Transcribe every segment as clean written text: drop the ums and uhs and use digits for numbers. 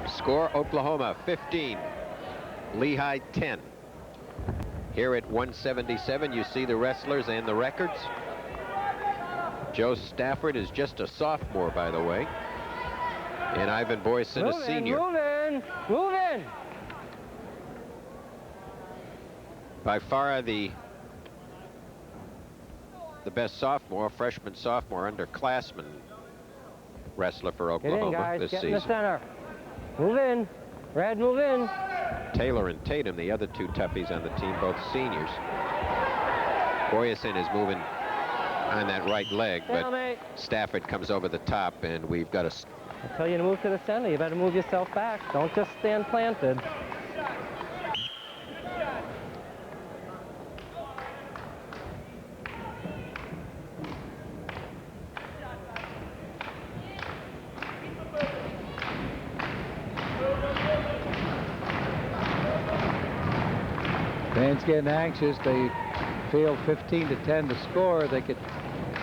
Score: Oklahoma 15, Lehigh 10. Here at 177, you see the wrestlers and the records. Joe Stafford is just a sophomore, by the way, and Ivan Boyesen a senior. Move in. By far the best freshman sophomore underclassman wrestler for Oklahoma guys. this Get season. In the center. Move in. Red, move in. Taylor and Tatum, the other two toughies on the team, both seniors. Boyesen is moving on that right leg, but Stafford comes over the top, and we've got to... I tell you to move to the center. You better move yourself back. Don't just stand planted. Fans getting anxious. They feel 15-10 to score. They could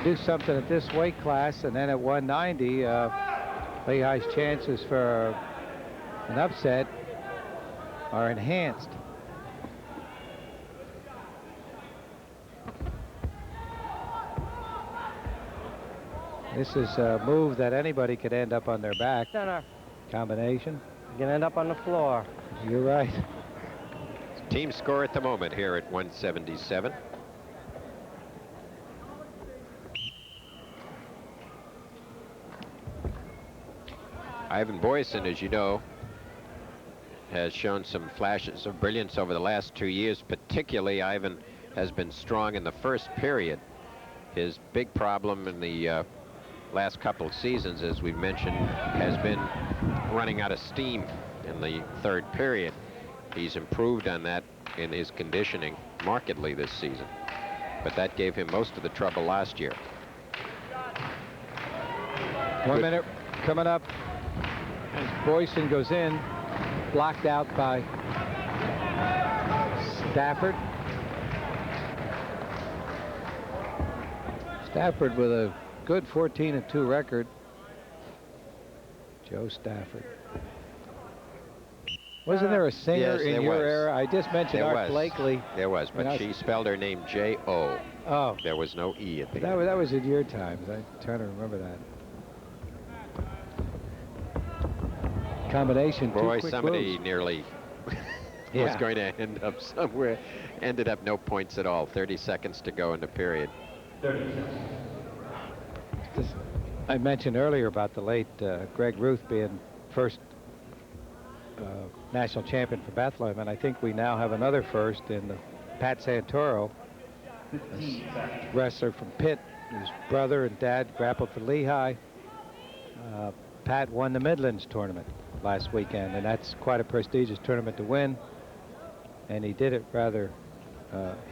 do something at this weight class, and then at 190, Lehigh's chances for an upset are enhanced. This is a move that anybody could end up on their back. Center. Combination. You can end up on the floor. You're right. Team score at the moment here at 177. Ivan Boyesen, as you know, has shown some flashes of brilliance over the last 2 years. Particularly, Ivan has been strong in the first period. His big problem in the last couple of seasons, as we've mentioned, has been running out of steam in the third period. He's improved on that in his conditioning markedly this season, but that gave him most of the trouble last year. 1 minute coming up as Boyesen goes in, blocked out by Stafford. Stafford with a good 14-2 record. Joe Stafford. Wasn't there a singer in your era? I just mentioned Art Blakely. There was, but she spelled her name J-O. Oh. There was no E at the end. That was in your times. I'm trying to remember that. Combination. Boy, somebody nearly was going to end up somewhere. Ended up no points at all. 30 seconds to go in the period. 30 seconds. I mentioned earlier about the late Greg Ruth being first national champion for Bethlehem, and I think we now have another first in Pat Santoro, wrestler from Pitt, whose brother and dad grappled for Lehigh. Pat won the Midlands tournament last weekend, and that's quite a prestigious tournament to win, and he did it rather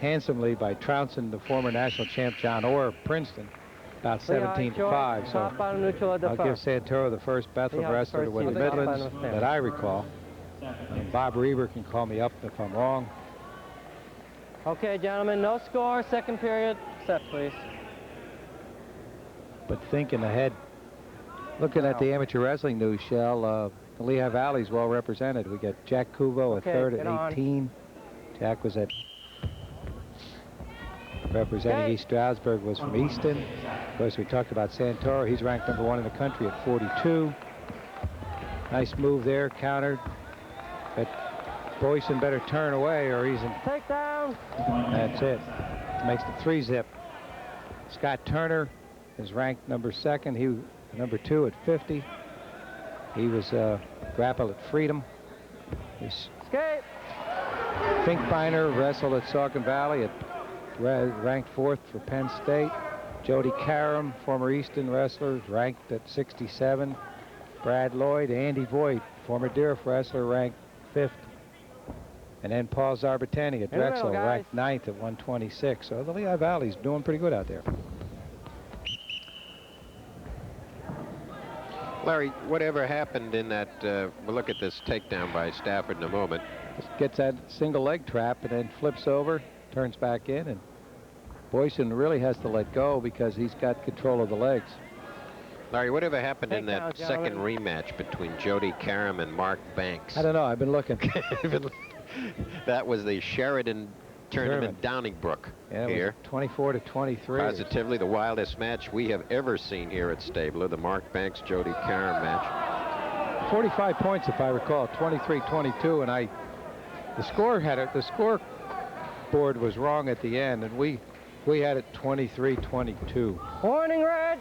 handsomely by trouncing the former national champ John Orr of Princeton about 17-5. So I'll give Santoro the first Bethlehem wrestler to win the Midlands that I recall. And Bob Reber can call me up if I'm wrong. Okay, gentlemen, no score, second period. Set, please. But thinking ahead, looking at the amateur wrestling news, Shell, the Lehigh Valley's well represented. We got Jack Kuvo at third at 18. Jack was at representing East Stroudsburg, was from Easton. Of course, we talked about Santoro. He's ranked #1 in the country at 42. Nice move there, countered. But Boyesen better turn away or he's in. Takedown. That's it. Makes the 3-zip. Scott Turner is ranked #2. He #2 at 50. He was grappled at Freedom. Escape. Finkbeiner wrestled at Saucon Valley at ranked 4th for Penn State. Jody Karam, former Easton wrestler, ranked at 67. Brad Lloyd, Andy Voigt, former Deerf wrestler, ranked 5th. And then Paul Zarbatani at Drexel, ranked 9th at 126. So the Lehigh Valley's doing pretty good out there. Larry, whatever happened in that, we'll look at this takedown by Stafford in a moment. Just gets that single leg trap and then flips over, turns back in, and Boyesen really has to let go because he's got control of the legs. Larry, whatever happened in Takedown, that second rematch between Jody Karam and Mark Banks? I don't know. I've been looking. That was the Sheridan Tournament, Donnybrook, Yeah, it here. was 24-23. Positively the wildest match we have ever seen here at Stabler, the Mark Banks Jody Karam match. 45 points, if I recall, 23-22, and the scoreboard was wrong at the end, and we had it 23-22. Warning, red.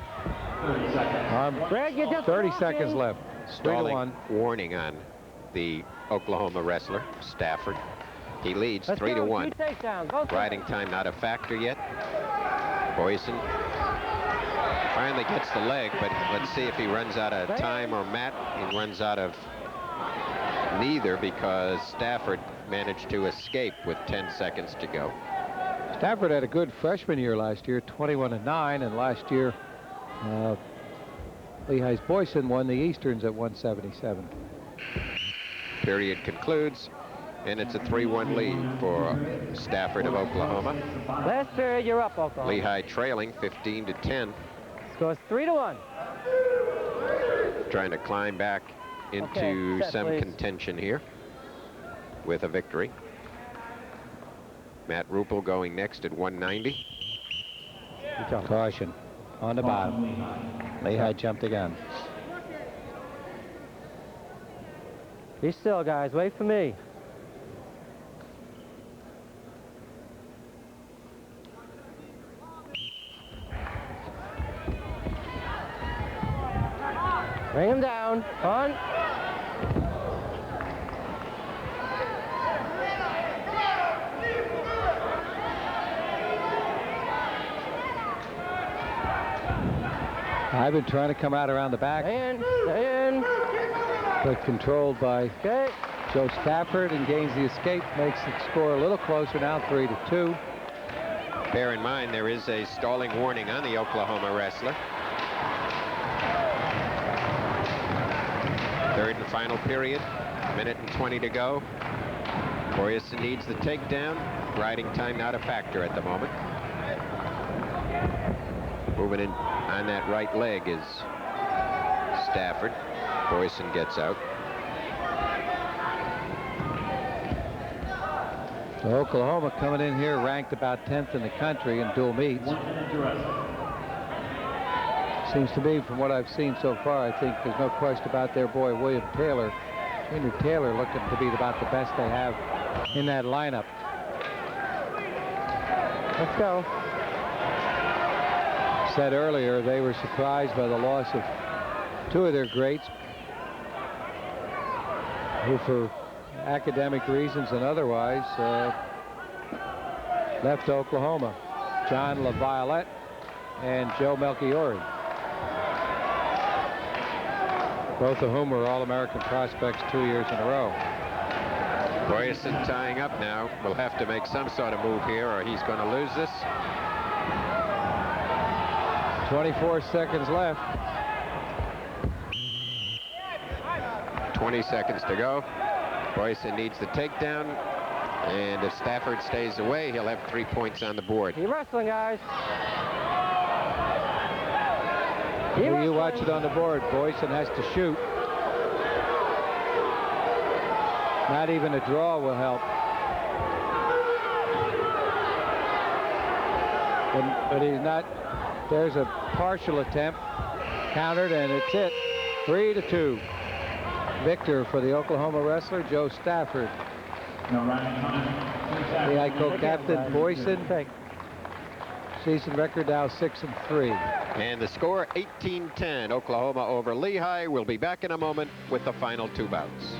Red, you just 30 seconds left. Stalling warning on the Oklahoma wrestler, Stafford. He leads 3-1. Riding time not a factor yet. Boyesen finally gets the leg, but let's see if he runs out of time or Matt. He runs out of neither because Stafford managed to escape with 10 seconds to go. Stafford had a good freshman year last year, 21-9, and last year Lehigh's Boyesen won the Easterns at 177. Period concludes, and it's a 3-1 lead for Stafford of Oklahoma. Last period, you're up, Oklahoma. Lehigh trailing 15-10. Scores 3-1. Trying to climb back into some contention here with a victory. Matt Ruppel going next at 190. Caution on the bottom. Lehigh jumped again. Be still, guys. Wait for me. Bring him down. On. I've been trying to come out around the back. Stay in. But controlled by Joe Stafford, and gains the escape, makes the score a little closer now, 3-2. Bear in mind there is a stalling warning on the Oklahoma wrestler. Third and final period, minute and 20 to go. Boyesen needs the takedown. Riding time not a factor at the moment. Moving in on that right leg is Stafford. Boyesen gets out. So Oklahoma coming in here ranked about 10th in the country in dual meets. Seems to me, from what I've seen so far, I think there's no question about their boy William Taylor. Junior Taylor looking to be about the best they have in that lineup. Let's go. Said earlier they were surprised by the loss of two of their greats, who for academic reasons and otherwise left Oklahoma. John LaViolette and Joe Melchiori, both of whom were All-American prospects 2 years in a row. Boyesen tying up now. Will have to make some sort of move here or he's going to lose this. 24 seconds left. 20 seconds to go. Boyesen needs the takedown, and if Stafford stays away, he'll have 3 points on the board. Keep wrestling, guys. You watch it on the board. Boyesen has to shoot. Not even a draw will help. But he's not. There's a partial attempt. Countered, and it's it. 3-2. Victor for the Oklahoma wrestler, Joe Stafford. Lehigh co-captain Boyesen. Season record now 6-3. And the score 18-10. Oklahoma over Lehigh. We'll be back in a moment with the final two bouts.